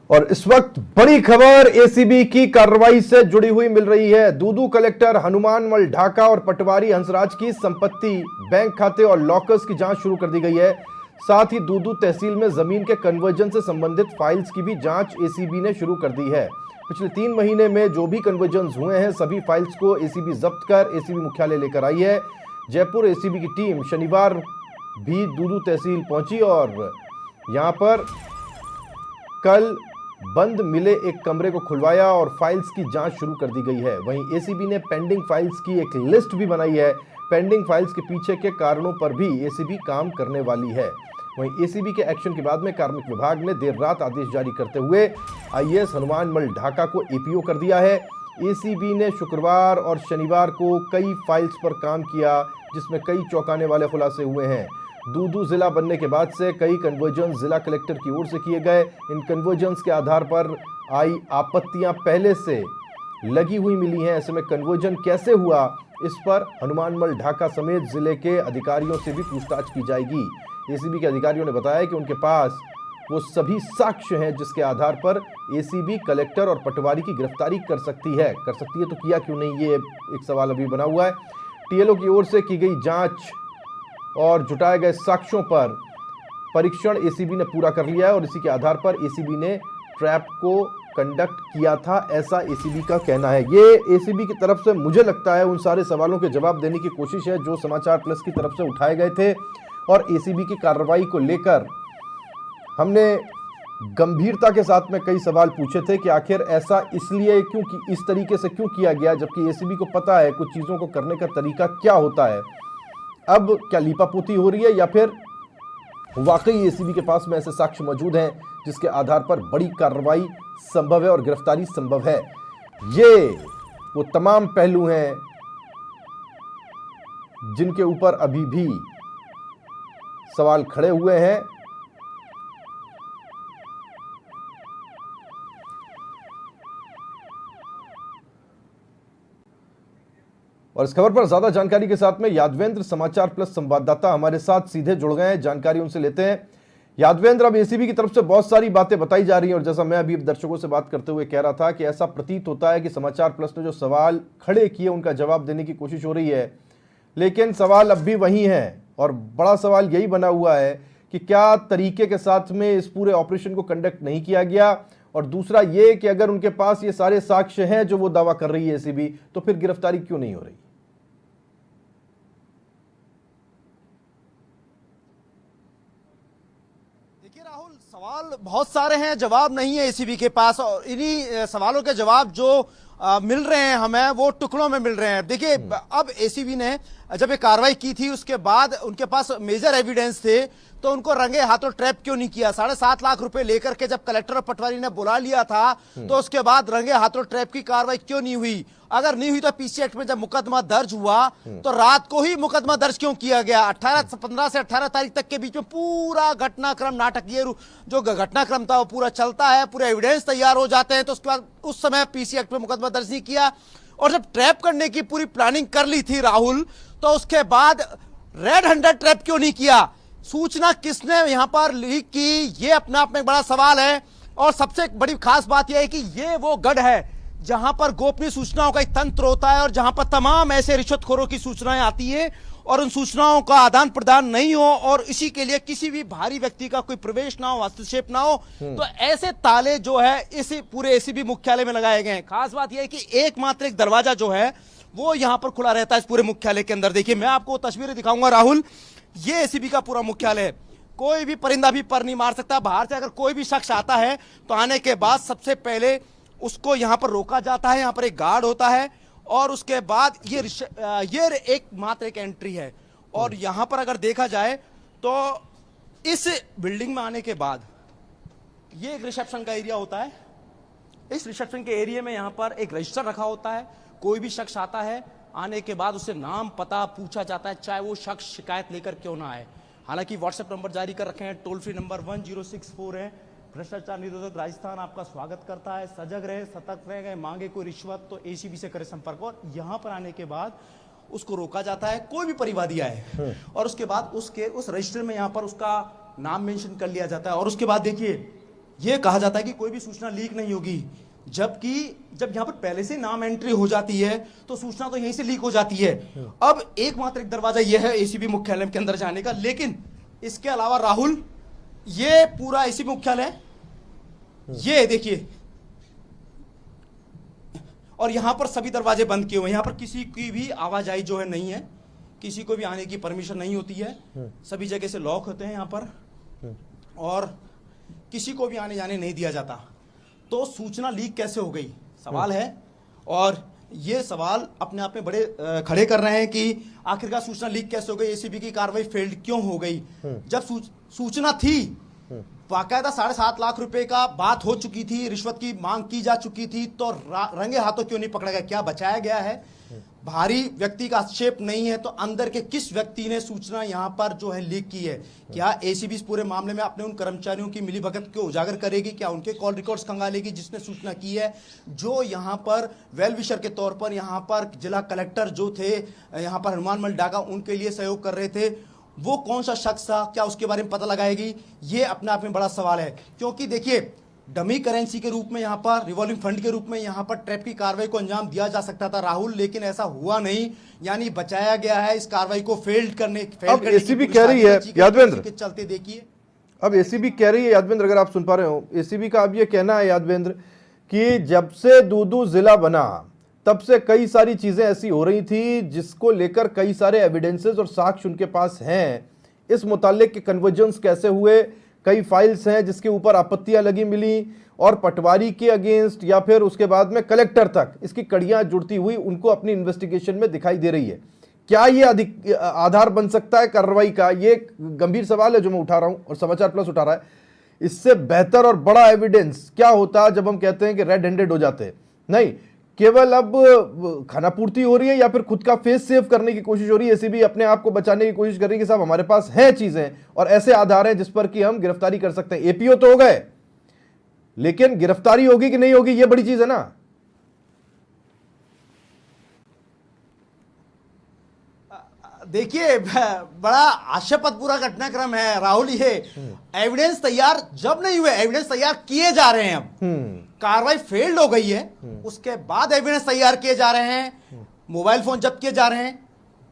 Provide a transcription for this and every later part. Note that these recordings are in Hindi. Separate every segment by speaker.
Speaker 1: और इस वक्त बड़ी खबर एसीबी की कार्रवाई से जुड़ी हुई मिल रही है। दूदू कलेक्टर हनुमानमल ढाका और पटवारी हंसराज की संपत्ति, बैंक खाते और लॉकर्स की जांच शुरू कर दी गई है। साथ ही दूदू तहसील में जमीन के कन्वर्जन से संबंधित फाइल्स की भी जांच एसीबी ने शुरू कर दी है। पिछले 3 महीने में जो भी कन्वर्जन हुए हैं सभी फाइल्स को एसीबी जब्त कर एसीबी मुख्यालय लेकर आई है। जयपुर एसीबी की टीम शनिवार भी दूदू तहसील पहुंची और यहां पर कल बंद मिले एक कमरे को खुलवाया और फाइल्स की जांच शुरू कर दी गई है। वहीं एसीबी ने पेंडिंग फाइल्स की एक लिस्ट भी बनाई है। पेंडिंग फाइल्स के पीछे के कारणों पर भी एसीबी काम करने वाली है। वहीं एसीबी के एक्शन के बाद में कार्मिक विभाग ने देर रात आदेश जारी करते हुए आईएएस हनुमानमल ढाका को एपीओ कर दिया है। एसीबी ने शुक्रवार और शनिवार को कई फाइल्स पर काम किया जिसमें कई चौंकाने वाले खुलासे हुए हैं। दूदू जिला बनने के बाद से कई कन्वर्जन जिला कलेक्टर की ओर से किए गए। इन कन्वर्जन्स के आधार पर आई आपत्तियां पहले से लगी हुई मिली हैं। ऐसे में कन्वर्जन कैसे हुआ इस पर हनुमानमल ढाका समेत जिले के अधिकारियों से भी पूछताछ की जाएगी। एसीबी के अधिकारियों ने बताया कि उनके पास वो सभी साक्ष्य हैं जिसके आधार पर एसीबी कलेक्टर और पटवारी की गिरफ्तारी कर सकती है तो किया क्यों नहीं, ये एक सवाल अभी बना हुआ है। टीएलओ की ओर से की गई जांच और जुटाए गए साक्ष्यों पर परीक्षण एसीबी ने पूरा कर लिया है और इसी के आधार पर एसीबी ने ट्रैप को कंडक्ट किया था, ऐसा एसीबी का कहना है। ये एसीबी की तरफ से मुझे लगता है उन सारे सवालों के जवाब देने की कोशिश है जो समाचार प्लस की तरफ से उठाए गए थे। और एसीबी की कार्रवाई को लेकर हमने गंभीरता के साथ में कई सवाल पूछे थे कि आखिर ऐसा इसलिए क्यों, इस तरीके से क्यों किया गया, जबकि एसीबी को पता है कुछ चीजों को करने का तरीका क्या होता है। अब क्या लीपापोती हो रही है या फिर वाकई एसीबी के पास में ऐसे साक्ष्य मौजूद हैं जिसके आधार पर बड़ी कार्रवाई संभव है और गिरफ्तारी संभव है। ये वो तमाम पहलू हैं जिनके ऊपर अभी भी सवाल खड़े हुए हैं। और इस खबर पर ज्यादा जानकारी के साथ में यादवेंद्र समाचार प्लस संवाददाता हमारे साथ सीधे जुड़ गए हैं, जानकारी उनसे लेते हैं। यादवेंद्र, अब एसीबी की तरफ से बहुत सारी बातें बताई जा रही हैं और जैसा मैं अभी दर्शकों से बात करते हुए कह रहा था कि ऐसा प्रतीत होता है कि समाचार प्लस ने जो सवाल खड़े किए उनका जवाब देने की कोशिश हो रही है, लेकिन सवाल अब भी वही है और बड़ा सवाल यही बना हुआ है कि क्या तरीके के साथ में इस पूरे ऑपरेशन को कंडक्ट नहीं किया गया, और दूसरा ये कि अगर उनके पास ये सारे साक्ष्य हैं जो वो दावा कर रही है एसीबी, तो फिर गिरफ्तारी क्यों नहीं हो रही।
Speaker 2: देखिए राहुल, सवाल बहुत सारे हैं, जवाब नहीं है एसीबी के पास, और इन्हीं सवालों के जवाब जो मिल रहे हैं हमें वो टुकड़ों में मिल रहे हैं। देखिए अब एसीबी ने जब ये कार्रवाई की थी उसके बाद उनके पास मेजर एविडेंस थे, तो उनको रंगे हाथों ट्रैप क्यों नहीं किया। 7.5 लाख रुपए लेकर के जब कलेक्टर और पटवारी ने बुला लिया था तो उसके बाद रंगे हाथों ट्रैप की कार्रवाई क्यों नहीं हुई। अगर नहीं हुई तो पीसी एक्ट में जब मुकदमा दर्ज हुआ तो रात को ही मुकदमा दर्ज क्यों किया गया। 15 से 18 तारीख तक के बीच में पूरा घटनाक्रम, नाटकीय जो घटनाक्रम था वो पूरा चलता है, पूरे एविडेंस तैयार हो जाते हैं, तो उसके बाद उस समय पीसी एक्ट में मुकदमा दर्ज नहीं किया। और जब ट्रैप करने की पूरी प्लानिंग कर ली थी राहुल, तो उसके बाद रेड हैंडेड ट्रैप क्यों नहीं किया। सूचना किसने यहां पर लीक की, ये अपने आप में एक बड़ा सवाल है। और सबसे बड़ी खास बात यह है कि ये वो गढ़ है जहां पर गोपनीय सूचनाओं का एक तंत्र होता है और जहां पर तमाम ऐसे रिश्वतखोरों की सूचनाएं आती है और उन सूचनाओं का आदान प्रदान नहीं हो और इसी के लिए किसी भी भारी व्यक्ति का कोई प्रवेश ना हो, हस्तक्षेप ना हो, तो ऐसे ताले जो है इस पूरे एसीबी मुख्यालय में लगाए गए हैं। खास बात यह है कि एकमात्र एक दरवाजा जो है वो यहां पर खुला रहता है इस पूरे मुख्यालय के अंदर। देखिए मैं आपको तस्वीरें दिखाऊंगा राहुल, ये एसीबी का पूरा मुख्यालय है। कोई भी परिंदा भी पर नहीं मार सकता। बाहर से अगर कोई भी शख्स आता है तो आने के बाद सबसे पहले उसको यहां पर रोका जाता है, यहां पर एक गार्ड होता है और उसके बाद ये एकमात्र एक एंट्री है। और यहां पर अगर देखा जाए तो इस बिल्डिंग में आने के बाद ये एक रिसेप्शन का एरिया होता है। इस रिसेप्शन के एरिया में यहां पर एक रजिस्टर रखा होता है। कोई भी शख्स आता है, आने के बाद उससे नाम पता पूछा जाता है, चाहे वो शख्स शिकायत लेकर क्यों ना आए। हालांकि व्हाट्सएप नंबर जारी कर रखे हैं, टोल फ्री नंबर 1064 है। भ्रष्टाचार निरोधक राजस्थान आपका स्वागत करता है। सजग रहे, सतर्क रहे, मांगे कोई रिश्वत तो एसीबी से करे संपर्क। और यहां पर आने के बाद उसको रोका जाता है, कोई भी परिवादी आए, और उसके बाद उस रजिस्टर में यहां पर उसका नाम मेंशन कर लिया जाता है। और उसके बाद देखिए ये कहा जाता है कि कोई भी सूचना लीक नहीं होगी, जबकि जब यहां पर पहले से नाम एंट्री हो जाती है तो सूचना तो यहीं से लीक हो जाती है। अब एकमात्र एक दरवाजा यह है एसीबी मुख्यालय के अंदर जाने का, लेकिन इसके अलावा राहुल, ये पूरा एसीबी मुख्यालय ये देखिए, और यहां पर सभी दरवाजे बंद किए हुए हैं। यहां पर किसी की भी आवाजाही जो है नहीं है, किसी को भी आने की परमिशन नहीं होती है, सभी जगह से लॉक होते हैं यहां पर, और किसी को भी आने जाने नहीं दिया जाता। तो सूचना लीक कैसे हो गई सवाल है, और ये सवाल अपने आप में बड़े खड़े कर रहे हैं कि आखिरकार सूचना लीक कैसे हो गई, एसीबी की कार्रवाई फेल्ड क्यों हो गई। जब सूचना थी, बाकायदा 7.5 लाख रुपए का बात हो चुकी थी, रिश्वत की मांग की जा चुकी थी, तो रंगे हाथों क्यों नहीं पकड़ा गया, क्या बचाया गया है। भारी व्यक्ति का हस्तक्षेप नहीं है तो अंदर के किस व्यक्ति ने सूचना यहां पर जो है लीक की है। क्या एसीबी इस पूरे मामले में अपने उन कर्मचारियों की मिलीभगत को उजागर करेगी, क्या उनके कॉल रिकॉर्ड्स खंगालेगी जिसने सूचना की है। जो यहां पर वेल विशर के तौर पर यहां पर जिला कलेक्टर जो थे यहां पर हनुमानमल डाका उनके लिए सहयोग कर रहे थे, वो कौन सा शख्स था, क्या उसके बारे में पता लगाएगी, ये अपने आप में बड़ा सवाल है। क्योंकि देखिए, डमी करेंसी के रूप में यहां पर, रिवॉल्विंग फंड के रूप में यहां पर ट्रैप की कार्रवाई को अंजाम दिया जा सकता था राहुल, लेकिन ऐसा हुआ नहीं, यानी बचाया गया है इस कार्रवाई को फेल्ड करने।
Speaker 1: अब एसीबी कह रही है यादवेंद्र
Speaker 2: के चलते देखिए,
Speaker 1: अब एसीबी कह रही है यादवेंद्र, अगर आप सुन पा रहे हो, एसीबी का अब ये कहना है यादवेंद्र कि जब से दूदू जिला बना तब से कई सारी चीजें ऐसी हो रही थी जिसको लेकर कई सारे एविडेंसेस और साक्ष्य उनके पास हैं। इस मुताल्लिक के कन्वर्जेंस कैसे हुए, कई फाइल्स हैं जिसके ऊपर आपत्तियां लगी मिली, और पटवारी के अगेंस्ट या फिर उसके बाद में कलेक्टर तक इसकी कड़ियां जुड़ती हुई उनको अपनी इन्वेस्टिगेशन में दिखाई दे रही है। क्या ये आधार बन सकता है कार्रवाई का? ये गंभीर सवाल है जो मैं उठा रहा हूं और समाचार प्लस उठा रहा है। इससे बेहतर और बड़ा एविडेंस क्या होता जब हम कहते हैं कि रेड हैंडेड हो जाते? नहीं, केवल अब खानापूर्ति हो रही है या फिर खुद का फेस सेव करने की कोशिश हो रही है। एसीबी अपने आप को बचाने की कोशिश कर रही है कि साहब हमारे पास है चीजें और ऐसे आधार हैं जिस पर कि हम गिरफ्तारी कर सकते हैं। एपीओ तो हो गए, लेकिन गिरफ्तारी होगी कि नहीं होगी ये बड़ी चीज है ना।
Speaker 2: देखिए, बड़ा आशापद पूरा घटनाक्रम है राहुल। ये एविडेंस तैयार जब नहीं हुए, एविडेंस तैयार किए जा रहे हैं। अब कार्रवाई फेल्ड हो गई है, उसके बाद एविडेंस तैयार किए जा रहे हैं, मोबाइल फोन जब्त किए जा रहे हैं,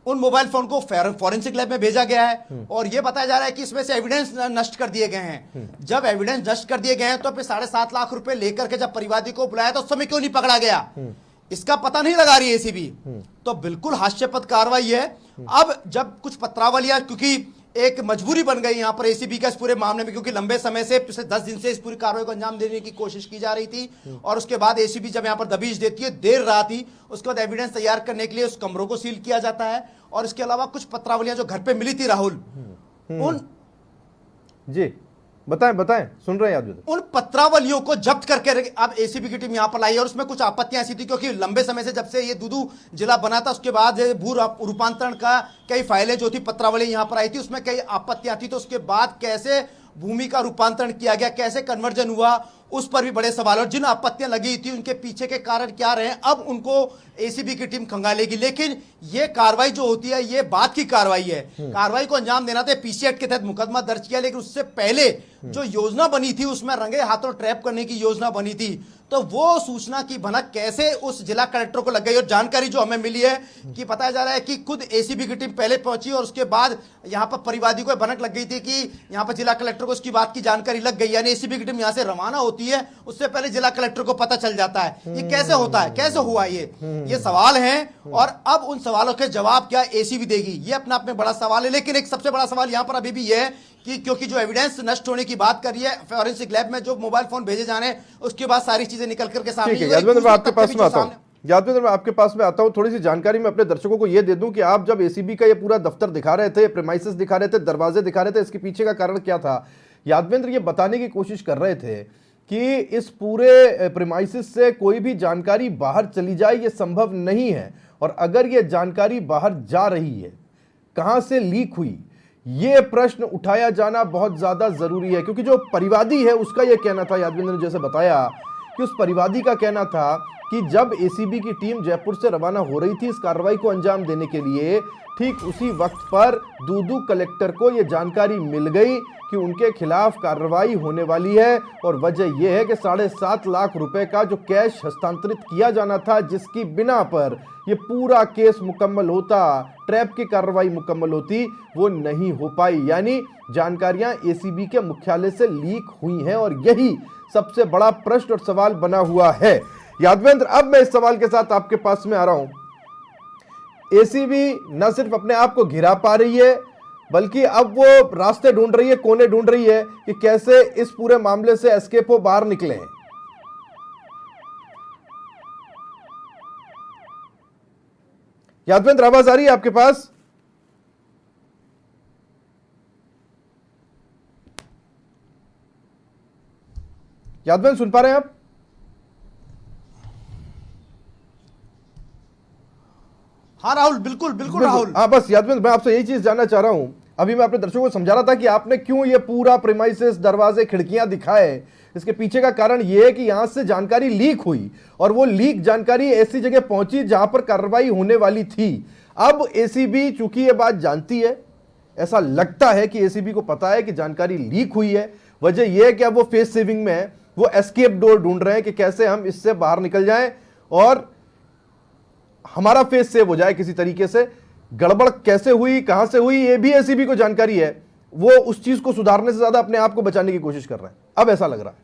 Speaker 2: उन मोबाइल फोन को फॉरेंसिक लैब में भेजा गया है और यह बताया जा रहा है कि इसमें से एविडेंस नष्ट कर दिए गए हैं। जब एविडेंस नष्ट कर दिए गए हैं तो फिर 7.5 लाख रुपए लेकर के जब परिवादी को बुलाया तो उस समय क्यों नहीं पकड़ा गया, इसका पता नहीं लगा रही एसीबी। तो बिल्कुल हास्यास्पद कार्रवाई है। अब जब कुछ पत्रावलियां, क्योंकि एक मजबूरी बन गई यहां पर एसीबी का इस पूरे मामले में, क्योंकि लंबे समय से पिछले 10 दिन से इस पूरी कार्रवाई को अंजाम देने की कोशिश की जा रही थी और उसके बाद एसीबी जब यहां पर दबीश देती है देर रात ही, उसके बाद एविडेंस तैयार करने के लिए उस कमरों को सील किया जाता है। और इसके अलावा कुछ पत्रावलियां जो घर पे मिली थी राहुल, उन
Speaker 1: जी बताएं बताएं, सुन रहे हैं याद,
Speaker 2: उन पत्रावलियों को जब्त करके अब एसीबी की टीम यहां पर लाई और उसमें कुछ आपत्तियां ऐसी थी, क्योंकि लंबे समय से जब से ये दूदू जिला बना था उसके बाद भू रूपांतरण का कई फाइलें जो थी पत्रावली यहां पर आई थी, उसमें कई आपत्तियां थी। तो उसके बाद कैसे भूमि का रूपांतरण किया गया, कैसे कन्वर्जन हुआ, उस पर भी बड़े सवाल। और जिन आपत्तियां लगी थी उनके पीछे के कारण क्या रहे, अब उनको एसीबी की टीम खंगालेगी। लेकिन ये कार्रवाई जो होती है ये बात की कार्रवाई है, कार्रवाई को अंजाम देना था, पीसी एक्ट के तहत मुकदमा दर्ज किया, लेकिन उससे पहले जो योजना बनी थी उसमें रंगे हाथों ट्रैप करने की योजना बनी थी। तो वो सूचना की भनक कैसे उस जिला कलेक्टर को लग गई, और जानकारी जो हमें मिली है कि बताया जा रहा है कि खुद एसीबी की टीम पहले पहुंची और उसके बाद यहां पर परिवादी को भनक लग गई थी कि यहां पर जिला कलेक्टर को उसकी बात की जानकारी लग गई, यानी एसीबी की टीम यहां से रवाना होती है उससे पहले जिला कलेक्टर को पता चल जाता है। ये कैसे होता है, कैसे हुआ, ये सवाल है। और अब उन सवालों के जवाब क्या एसीबी देगी, ये अपने आप में बड़ा सवाल है। लेकिन एक सबसे बड़ा सवाल यहां पर अभी भी यह है कि क्योंकि जो एविडेंस नष्ट होने की बात कर रही है, फॉरेंसिक लैब में जो मोबाइल फोन भेजे जाने उसके बाद सारी चीजें निकल करके सामने।
Speaker 1: यादवेंद्र मैं आपके पास में आता हूं, यादवेंद्र मैं आपके पास में आता हूं, थोड़ी सी जानकारी मैं अपने दर्शकों को यह दे दूं कि आप जब एसीबी का ये पूरा दफ्तर दिखा रहे थे, प्रेमाइसेस दिखा रहे थे, दरवाजे दिखा रहे थे, इसके पीछे का कारण क्या था? यादवेंद्र ये बताने की कोशिश कर रहे थे कि इस पूरे प्रेमाइसेस से कोई भी जानकारी बाहर चली जाए ये संभव नहीं है, और अगर ये जानकारी बाहर जा रही है कहां से लीक हुई, ये प्रश्न उठाया जाना बहुत ज्यादा जरूरी है। क्योंकि जो परिवादी है उसका यह कहना था, यादवेंद्र ने जैसे बताया कि उस परिवादी का कहना था कि जब एसीबी की टीम जयपुर से रवाना हो रही थी इस कार्रवाई को अंजाम देने के लिए, ठीक उसी वक्त पर दूदू कलेक्टर को यह जानकारी मिल गई कि कि उनके खिलाफ कार्रवाई होने वाली है और वजह यह है कि 7.5 लाख रुपए का जो कैश हस्तांतरित किया जाना था, जिसकी बिना पर यह पूरा केस मुकम्मल होता, ट्रैप की कार्रवाई मुकम्मल होती, वो नहीं हो पाई। यानी जानकारियां एसीबी के मुख्यालय से लीक हुई हैं और यही सबसे बड़ा प्रश्न और सवाल बना हुआ है। यादवेंद्र, अब मैं इस सवाल के साथ आपके पास में आ रहा हूं। एसीबी न सिर्फ अपने आप को घिरा पा रही है, बल्कि अब वो रास्ते ढूंढ रही है, कोने ढूंढ रही है कि कैसे इस पूरे मामले से एस्केप हो, बाहर निकले। यादवेंद्र, आवाज आ रही है आपके पास? यादवेंद्र, सुन पा रहे हैं आप?
Speaker 2: हाँ राहुल, बिल्कुल बिल्कुल राहुल।
Speaker 1: हाँ, बस यादवेंद्र, मैं आपसे यही चीज जानना चाह रहा हूं। अभी मैं अपने दर्शकों को समझा रहा था कि आपने क्यों ये पूरा प्रीमाइसेस, दरवाजे, खिड़कियां दिखाए। इसके पीछे का कारण यह है कि यहां से जानकारी लीक हुई और वो लीक जानकारी ऐसी जगह पहुंची जहां पर कार्रवाई होने वाली थी। अब एसीबी चूंकि ये बात जानती है, ऐसा लगता है कि एसीबी को पता है कि जानकारी लीक हुई है। वजह यह है कि अब वो फेस सेविंग में है, वो एस्केप डोर ढूंढ रहे हैं कि कैसे हम इससे बाहर निकल जाएं और हमारा फेस सेव हो जाए किसी तरीके से। गड़बड़ कैसे हुई, कहां से हुई, ये भी एसीबी को जानकारी है। वो उस चीज को सुधारने से ज्यादा अपने आप को बचाने की कोशिश कर रहे हैं, अब ऐसा लग रहा है।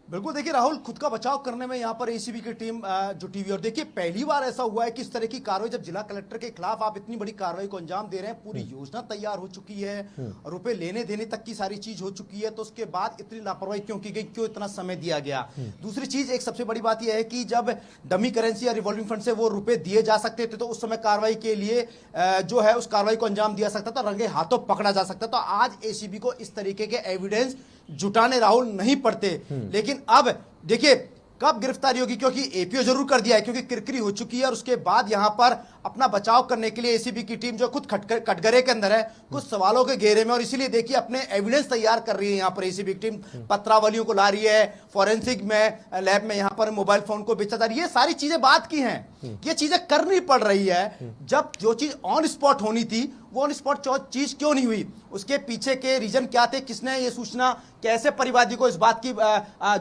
Speaker 2: बिल्कुल, देखिए राहुल, खुद का बचाव करने में यहाँ पर एसीबी की टीम जुटी हुई। और देखिए, पहली बार ऐसा हुआ है कि इस तरह की कार्रवाई, जब जिला कलेक्टर के खिलाफ आप इतनी बड़ी कार्रवाई को अंजाम दे रहे हैं, पूरी योजना तैयार हो चुकी है, रुपए लेने देने तक की सारी चीज हो चुकी है, तो उसके बाद इतनी लापरवाही क्यों की गई, क्यों इतना समय दिया गया? दूसरी चीज, एक सबसे बड़ी बात यह है कि जब डमी करेंसी या रिवॉल्विंग फंड से वो रुपए दिए जा सकते थे, तो उस समय कार्रवाई के लिए जो है उस कार्रवाई को अंजाम दिया सकता था, रंगे हाथों पकड़ा जा सकता। तो आज एसीबी को इस तरीके के एविडेंस जुटाने राहुल नहीं पड़ते। लेकिन अब देखिए कब गिरफ्तारी होगी, क्योंकि एपीओ जरूर कर दिया है, क्योंकि किरकिरी हो चुकी है। और उसके बाद यहां पर अपना बचाव करने के लिए एसीबी की टीम जो खुद कटघरे के अंदर है, कुछ सवालों के घेरे में, और इसीलिए देखिए अपने एविडेंस तैयार कर रही है। यहां पर एसीबी की टीम पत्रावलियों को ला रही है, फॉरेंसिक में लैब में यहां पर मोबाइल फोन को बेचा जा रही है। ये सारी चीजें बात की हैं, ये चीजें करनी पड़ रही है। जब जो चीज ऑन स्पॉट होनी थी, वो ऑन स्पॉट चीज क्यों नहीं हुई? उसके पीछे के रीजन क्या थे? किसने ये सूचना, कैसे परिवादी को इस बात की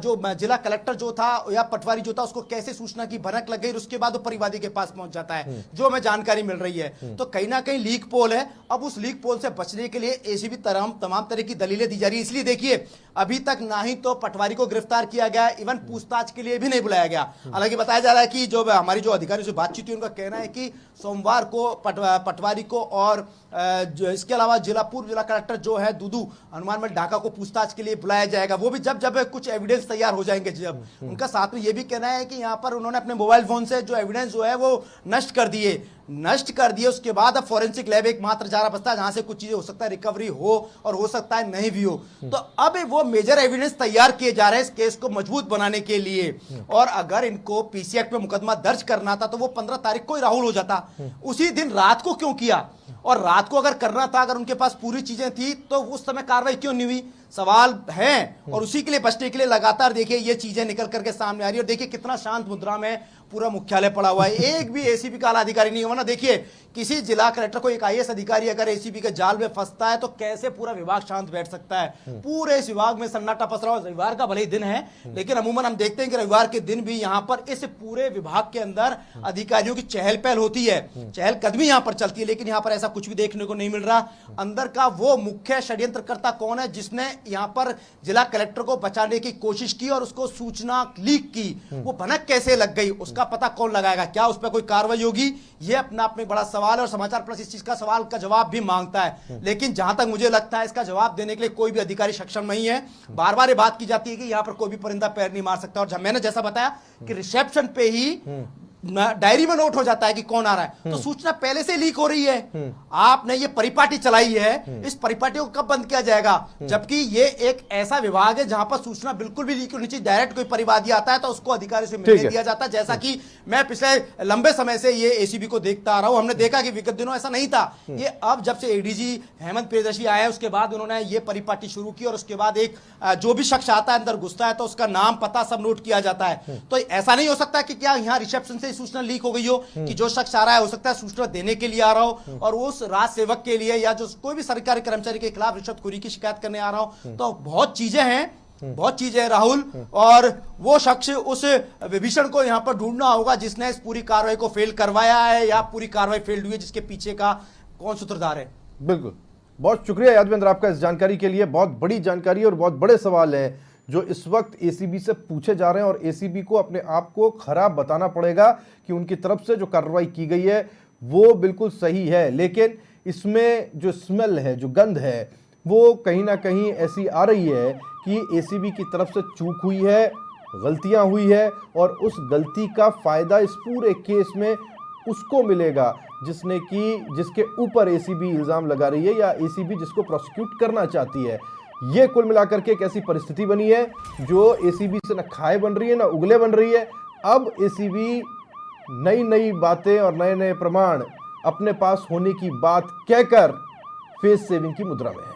Speaker 2: जो जिला कलेक्टर जो था या पटवारी जो था, उसको कैसे सूचना की भनक लग गई, उसके बाद वो परिवादी के पास पहुंच जाता है, जो हमें जानकारी मिल रही है। तो कहीं ना कहीं लीक पोल है। अब उस लीक पोल से बचने के लिए एसीबी तमाम तरह की दलीलें दी जा रही है। इसलिए देखिए, अभी तक ना ही तो पटवारी को गिरफ्तार किया गया, इवन पूछताछ के लिए भी नहीं बुलाया गया। हालांकि बताया जा रहा है कि जो हमारी जो अधिकारियों से बातचीत हुई, उनका कहना है कि सोमवार को पटवारी को और इसके अलावा पूर्व जिला कलेक्टर जो है दूदू हनुमानमल ढाका को पूछताछ के लिए बुलाया जाएगा। वो भी जब कुछ एविडेंस तैयार हो जाएंगे। जब उनका साथ में ये भी कहना है कि यहाँ पर उन्होंने अपने मोबाइल फोन से जो एविडेंस जो है वो नष्ट कर दिए। उसके बाद अब फॉरेंसिक लैब एकमात्र चारा बचता है जहां से कुछ चीजें हो सकता है रिकवरी हो और हो सकता है नहीं भी हो। तो अब वो मेजर एविडेंस तैयार किए जा रहे हैं इस केस को मजबूत बनाने के लिए। और अगर इनको पीसी एक्ट में मुकदमा दर्ज करना था तो वो 15 तारीख को ही राहुल हो जाता। उसी दिन रात को क्यों किया? और रात को अगर करना था, अगर उनके पास पूरी चीजें थी, तो उस समय कार्रवाई क्यों नहीं हुई? सवाल हैं। और उसी के लिए बचने के लिए लगातार देखिए ये चीजें निकल करके सामने आ रही है। और देखिए कितना शांत मुद्रा में पूरा मुख्यालय पड़ा हुआ है, एक भी एसीबी का आला अधिकारी नहीं हुआ ना। देखिए किसी जिला कलेक्टर को एक आईएएस अधिकारी अगर एसीबी के जाल में फंसता है तो कैसे पूरा विभाग शांत बैठ सकता है? पूरे इस विभाग में सन्नाटा पसरा हुआ। रविवार का भले ही दिन है, लेकिन अमूमन हम देखते हैं कि रविवार के दिन भी यहां पर इस पूरे विभाग के अंदर अधिकारियों की चहल पहल होती है, चहल कदमी यहां पर चलती है। लेकिन यहां पर ऐसा कुछ भी देखने को नहीं मिल रहा। अंदर का वो मुख्य षड्यंत्रकर्ता कौन है जिसने यहां पर जिला कलेक्टर को बचाने की कोशिश की और उसको सूचना लीक की? वो भनक कैसे लग गई, उसका पता कौन लगाएगा? क्या उस पर कोई कार्रवाई होगी? ये अपना आप में बड़ा सवाल है और समाचार प्लस इस चीज का सवाल का जवाब भी मांगता है। लेकिन जहां तक मुझे लगता है इसका जवाब देने के लिए कोई भी अधिकारी सक्षम नहीं है। बार बार ये बात की जाती है कि यहां पर कोई भी परिंदा पैर नहीं मार सकता। और मैंने जैसा बताया कि रिसेप्शन पे ही डायरी में नोट हो जाता है कि कौन आ रहा है, तो सूचना पहले से लीक हो रही है। आपने ये परिपाटी चलाई है, इस परिपाटी को कब बंद किया जाएगा? जबकि ये एक ऐसा विभाग है जहां पर सूचना बिल्कुल भी लीक होनी चाहिए। डायरेक्ट कोई परिवादी आता है तो उसको अधिकारी से मिलने दिया जाता है, जैसा कि मैं पिछले लंबे समय से ये एसीबी को देखता आ रहा हूं। हमने देखा कि विगत दिनों ऐसा नहीं था। ये अब जब से एडीजी हेमंत प्रियदर्शी आया है उसके बाद उन्होंने ये परिपाटी शुरू की और उसके बाद एक जो भी शख्स आता है अंदर घुसता है तो उसका नाम पता सब नोट किया जाता है। तो ऐसा नहीं हो सकता कि क्या यहां रिसेप्शन से ये सूचना लीक हो गई हो कि जो शख्स आ रहा है हो सकता है सूचना देने के लिए आ रहा हो और उस राज सेवक के लिए या जो कोई भी सरकारी कर्मचारी के खिलाफ रिश्वतखोरी की शिकायत करने आ रहा हो। तो बहुत चीजें हैं, बहुत चीजें हैं राहुल, और वो शख्स उस विभीषण को यहां पर ढूंढना होगा जिसने इस पूरी कार्रवाई को फेल करवाया है या पूरी कार्रवाई फेल्ड हुई है, जिसके पीछे का कौन सूत्रधार है।
Speaker 1: बिल्कुल, बहुत शुक्रिया यादवेंद्र आपका इस जानकारी के लिए। बहुत बड़ी जानकारी और बहुत बड़े सवाल हैं जो इस वक्त एसीबी से पूछे जा रहे हैं और एसीबी को अपने आप को खराब बताना पड़ेगा कि उनकी तरफ से जो कार्रवाई की गई है वो बिल्कुल सही है, लेकिन इसमें जो स्मेल है, जो गंध है, वो कहीं ना कहीं ऐसी आ रही है कि एसीबी की तरफ से चूक हुई है, गलतियां हुई है और उस गलती का फायदा इस पूरे केस में उसको मिलेगा जिसके ऊपर एसीबी इल्जाम लगा रही है या एसीबी जिसको प्रोसिक्यूट करना चाहती है। ये कुल मिलाकर के एक ऐसी परिस्थिति बनी है जो एसीबी से न खाए बन रही है ना उगले बन रही है। अब एसीबी नई नई बातें और नए नए प्रमाण अपने पास होने की बात कहकर फेस सेविंग की मुद्रा में है।